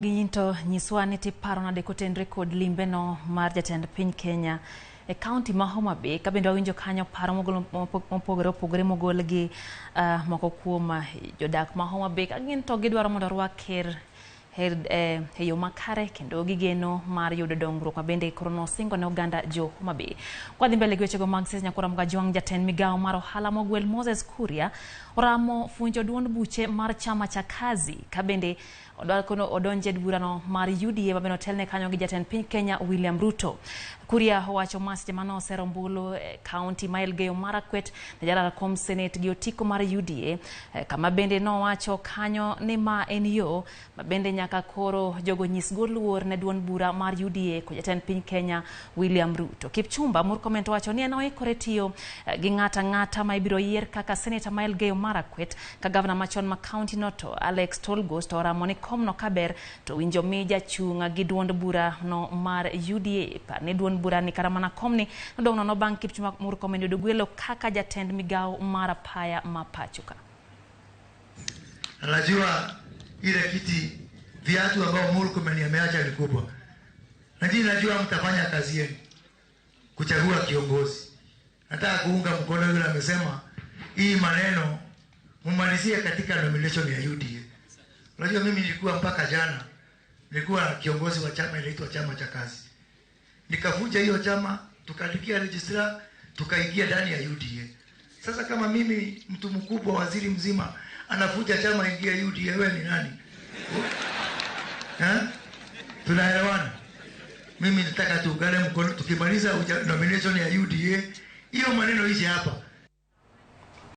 Ginto nyiswa ni tiparo na dekotenre kod limbe no mar jatend piny Kenya e county ma Homa Bay ka bende winjo kanyo paro mopogore mogol gi moko kuom jodak ma Homa Bay ka ginto gidwaro mondo rwak ker yo makare kendo gigeno mar yudo dongruok ma bende korono singo ne oganda jo Homa Bay. Kwa dhi mbele gi wechego mag sesa nyakura mga jwang jatend migao mar ohala mogwel Moses Kuria oramo funjo duond buche mar chama cha kazi ka bende odonje burano mar UDA ma bende otelne kanyo gi jatend piny Kenya William Ruto. Kuria owacho masje mano osero mbulu county ma Elgeyo Marakwet ne jalala kom senate gi otiko mar UDA kama bende nowacho kanyo ni ma en yo ma bende nyaka koro jogo nyis luor ne duond bura mar UDA ko jatend piny Kenya William Ruto. Kipchumba Murkomen wacho ni en oikore tiyo gi ng'ata ma ibiro yier kaka senator ma Elgeyo Marakwet ka gavana machon ma county noto Alex Tolgos oramo ni komno kaber to winjo mi jachunga gi duond bura no mar UDA par ni duond bura ni karamana komni nodong no bang Kipchumba Murkomen yudo gwelo kaka jatend migao mar apaya mapachuka. Najua ile kiti viatu ambao Murkomen ameacha ni kubwa. Najua mtafanya kazi yenu kuchagua kiongozi. Nataka kuunga mkono yule amesema hii maneno mumalizie katika nomination ya UDA. Unajua mimi nilikuwa mpaka jana nilikuwa kiongozi wa chama inaitwa chama cha kazi. Nikavuja hiyo chama, tukaandikia registrar, tukaingia ndani ya UDA. Sasa kama mimi mtu mkubwa, waziri mzima anavuja chama ingia UDA, wewe ni nani? Tunaelewana? Mimi nataka tuungane mkono tukimaliza nomination ya UDA. Hiyo maneno hizi hapa.